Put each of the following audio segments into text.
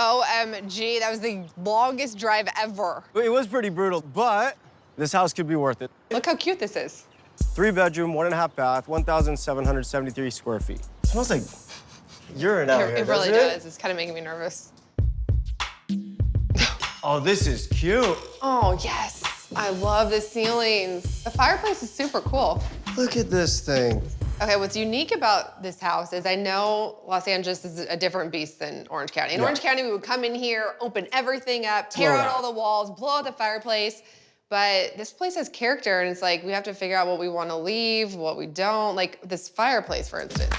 OMG, that was the longest drive ever. It was pretty brutal, but this house could be worth it. Look how cute this is. 3-bedroom, 1.5 bath, 1,773 square feet. It smells like urine out here, It really doesn't it? does. It's kind of making me nervous. Oh, this is cute. Oh, yes. I love the ceilings. The fireplace is super cool. Look at this thing. Okay, what's unique about this house is I know Los Angeles is a different beast than Orange County. In Orange County, we would come in here, open everything up, tear out all the walls, blow out the fireplace. But this place has character, and it's like we have to figure out what we want to leave, what we don't. Like this fireplace, for instance.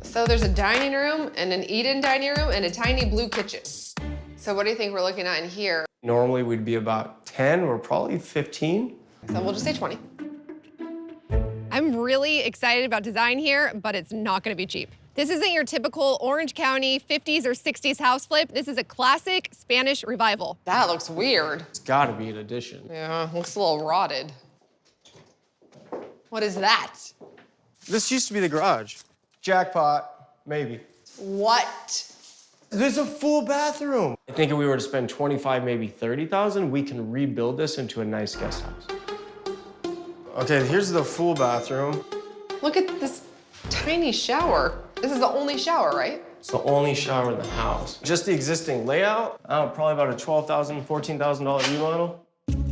So there's a dining room and an eat-in dining room and a tiny blue kitchen. So what do you think we're looking at in here? Normally, we'd be about 10. We're probably 15. So we'll just say 20. I'm really excited about design here, but it's not gonna be cheap. This isn't your typical Orange County 50s or 60s house flip. This is a classic Spanish revival. That looks weird. It's gotta be an addition. Yeah, looks a little rotted. What is that? This used to be the garage. Jackpot, maybe. What? There's a full bathroom. I think if we were to spend 25, maybe 30,000, we can rebuild this into a nice guest house. Okay, here's the full bathroom. Look at this tiny shower. This is the only shower, right? It's the only shower in the house. Just the existing layout, probably about a $12,000, $14,000 remodel.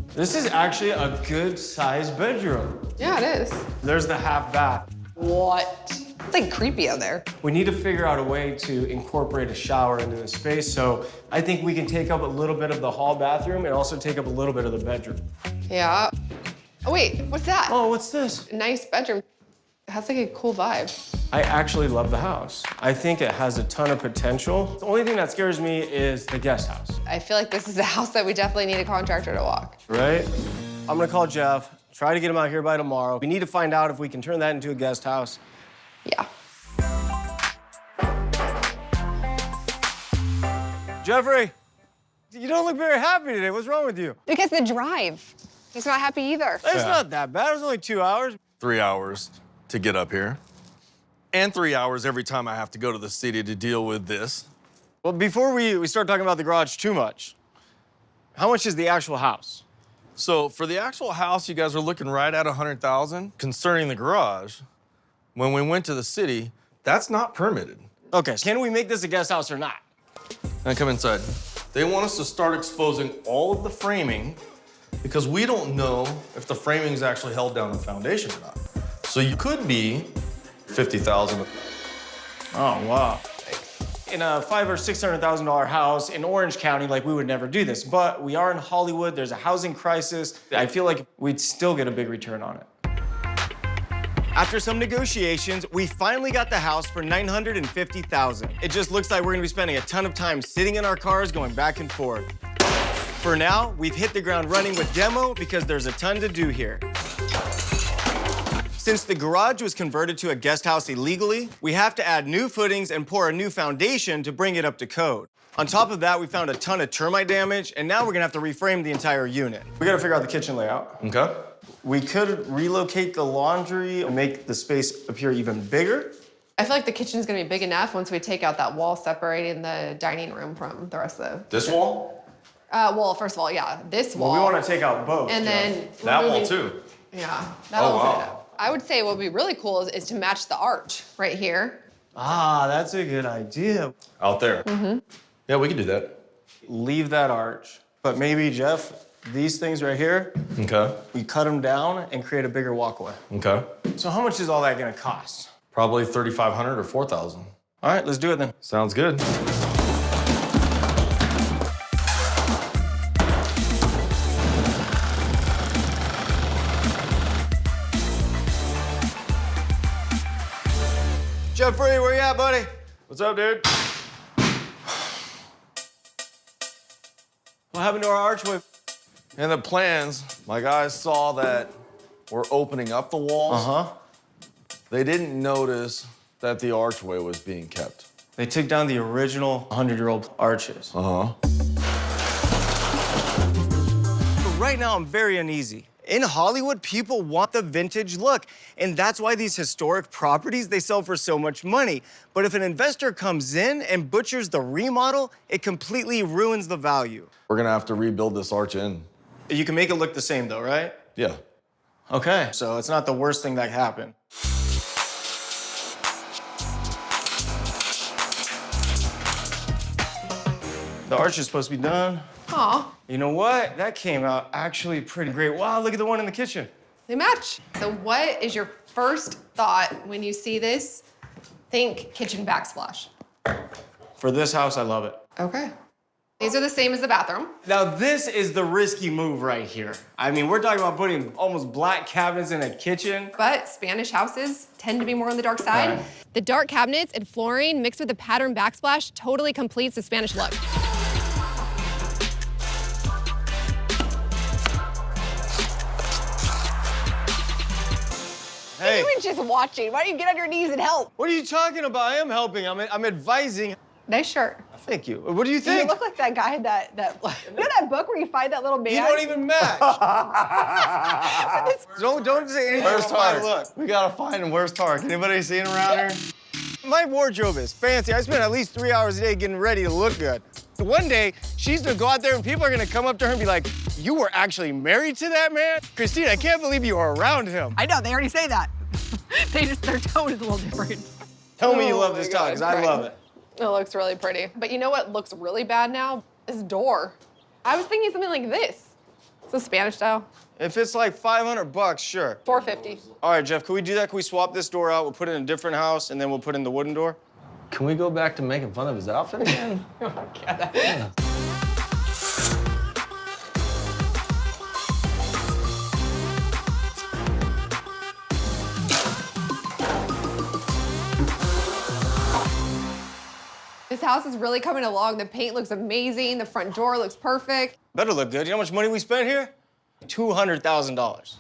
This is actually a good sized bedroom. Yeah, it is. There's the half bath. What? It's like creepy out there. We need to figure out a way to incorporate a shower into the space, so I think we can take up a little bit of the hall bathroom and also take up a little bit of the bedroom. Yeah. Oh, wait, what's that? Oh, what's this? Nice bedroom. It has like a cool vibe. I actually love the house. I think it has a ton of potential. The only thing that scares me is the guest house. I feel like this is a house that we definitely need a contractor to walk. Right? I'm gonna call Jeff, try to get him out here by tomorrow. We need to find out if we can turn that into a guest house. Yeah. Jeffrey, you don't look very happy today. What's wrong with you? Because the drive. He's not happy either. It's not that bad. It was only 2 hours. 3 hours to get up here. And 3 hours every time I have to go to the city to deal with this. Well, before we start talking about the garage too much, how much is the actual house? So for the actual house, you guys are looking right at 100,000. Concerning the garage, when we went to the city, that's not permitted. Okay, can we make this a guest house or not? Now come inside. They want us to start exposing all of the framing because we don't know if the framing is actually held down in foundation or not. So you could be 50,000. Oh, wow. In a $500,000 or $600,000 house in Orange County, like, we would never do this. But we are in Hollywood, there's a housing crisis. I feel like we'd still get a big return on it. After some negotiations, we finally got the house for $950,000. It just looks like we're gonna be spending a ton of time sitting in our cars going back and forth. For now, we've hit the ground running with demo because there's a ton to do here. Since the garage was converted to a guest house illegally, we have to add new footings and pour a new foundation to bring it up to code. On top of that, we found a ton of termite damage, and now we're gonna have to reframe the entire unit. We gotta figure out the kitchen layout. Okay. We could relocate the laundry and make the space appear even bigger. I feel like the kitchen is gonna be big enough once we take out that wall separating the dining room from the rest of the... This wall? Well, first of all, yeah, this wall. Well, we wanna take out both, And Jeff. then... That wall too. Yeah, that'll Oh, open it wow. up. I would say what would be really cool is to match the arch right here. Ah, that's a good idea. Out there. Mm-hmm. Yeah, we can do that. Leave that arch. But maybe, Jeff, these things right here, Okay. we cut them down and create a bigger walkway. Okay. So how much is all that gonna cost? Probably 3,500 or 4,000. All right, let's do it then. Sounds good. Jeffrey, where you at, buddy? What's up, dude? What happened to our archway? In the plans, my guys saw that we're opening up the walls. Uh-huh. They didn't notice that the archway was being kept. They took down the original 100-year-old arches. Uh-huh. But right now, I'm very uneasy. In Hollywood, people want the vintage look, and that's why these historic properties, they sell for so much money. But if an investor comes in and butchers the remodel, it completely ruins the value. We're gonna have to rebuild this arch in. You can make it look the same though, right? Yeah. Okay, so it's not the worst thing that happened. The arch is supposed to be done. Aw, You know what? That came out actually pretty great. Wow, look at the one in the kitchen. they match. So what is your first thought when you see this? Think kitchen backsplash. For this house, I love it. Okay. These are the same as the bathroom. Now, this is the risky move right here. I mean, we're talking about putting almost black cabinets in a kitchen. But Spanish houses tend to be more on the dark side. Right. The dark cabinets and flooring mixed with the pattern backsplash totally completes the Spanish look. Hey, You were just watching. Why don't you get on your knees and help? What are you talking about? I am helping. I'm advising. Nice shirt. Thank you. What do you You think? look like that guy that you know that book where you find that little man? You don't even match. don't say anything Where's about my Tark? look. We gotta find him. Where's Tark? Anybody see him around here? My wardrobe is fancy. I spend at least 3 hours a day getting ready to look good. One day, she's gonna go out there and people are gonna come up to her and be like, you were actually married to that man? Christine, I can't believe you were around him. I know, they already say that. Their tone is a little different. tell me you Oh love my this God, house, 'cause I right. love it. It looks really pretty. But you know what looks really bad now? This door. I was thinking something like this. It's a Spanish style. If it's like $500, sure. $450. All right, Jeff, can we do that? Can we swap this door out? We'll put it in a different house and then we'll put in the wooden door? Can we go back to making fun of his outfit again? This house is really coming along. The paint looks amazing. The front door looks perfect. Better look good. You know how much money we spent here? $200,000.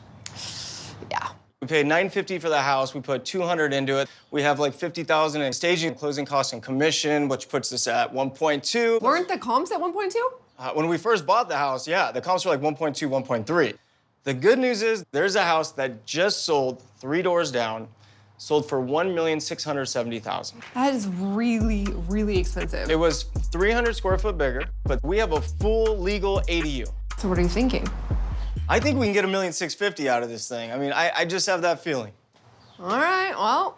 Yeah. We paid $950 for the house. We put $200 into it. We have like $50,000 in staging, closing costs, and commission, which puts us at 1.2. Weren't the comps at 1.2? When we first bought the house, yeah, the comps were like 1.2, 1.3. The good news is there's a house that just sold 3 doors down, sold for $1,670,000. That is really, really expensive. It was 300 square foot bigger, but we have a full legal ADU. So what are you thinking? I think we can get $1,650,000 out of this thing. I mean, I just have that feeling. All right, well,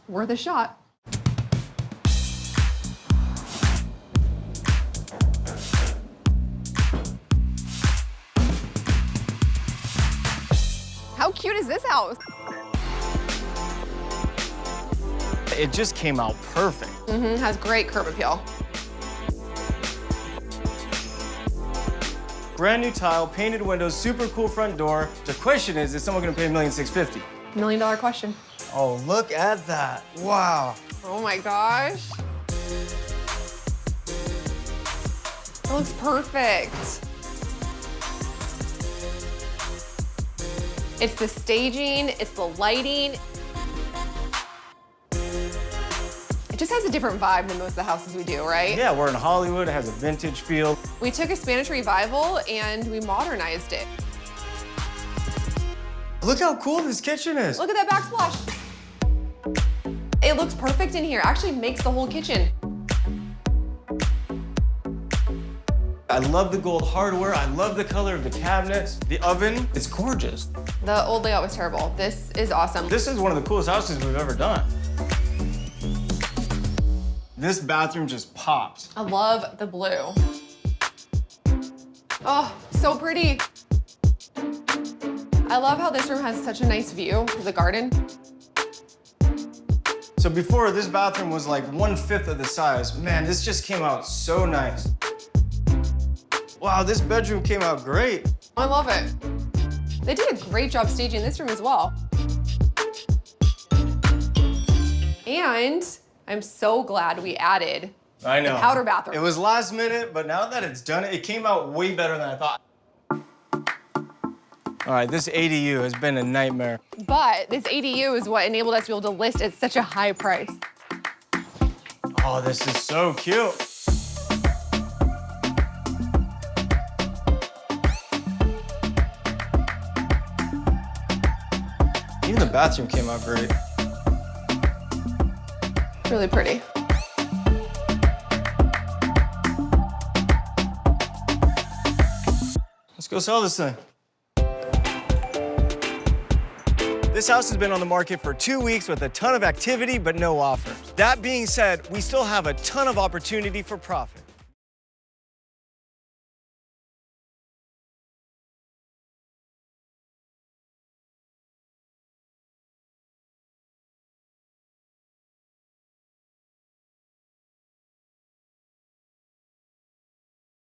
worth a shot. How cute is this house? It just came out perfect. Has great curb appeal. Brand new tile, painted windows, super cool front door. The question is someone gonna pay $1,650,000? $1 million question. Oh, look at that. Wow. Oh my gosh. It looks perfect. It's the staging, it's the lighting. It just has a different vibe than most of the houses we do, right? Yeah, we're in Hollywood, it has a vintage feel. We took a Spanish revival and we modernized it. Look how cool this kitchen is. Look at that backsplash. It looks perfect in here. Actually makes the whole kitchen. I love the gold hardware. I love the color of the cabinets. The oven, it's gorgeous. The old layout was terrible. This is awesome. This is one of the coolest houses we've ever done. This bathroom just pops. I love the blue. Oh, so pretty. I love how this room has such a nice view of the garden. So before, this bathroom was like 1/5 of the size. Man, this just came out so nice. Wow, this bedroom came out great. I love it. They did a great job staging this room as well. And I'm so glad we added I know. the powder bathroom. It was last minute, but now that it's done, it came out way better than I thought. All right, this ADU has been a nightmare. But this ADU is what enabled us to be able to list at such a high price. Oh, this is so cute. Even the bathroom came out great. Really pretty. Let's go sell this thing. This house has been on the market for 2 weeks with a ton of activity, but no offers. That being said, we still have a ton of opportunity for profit.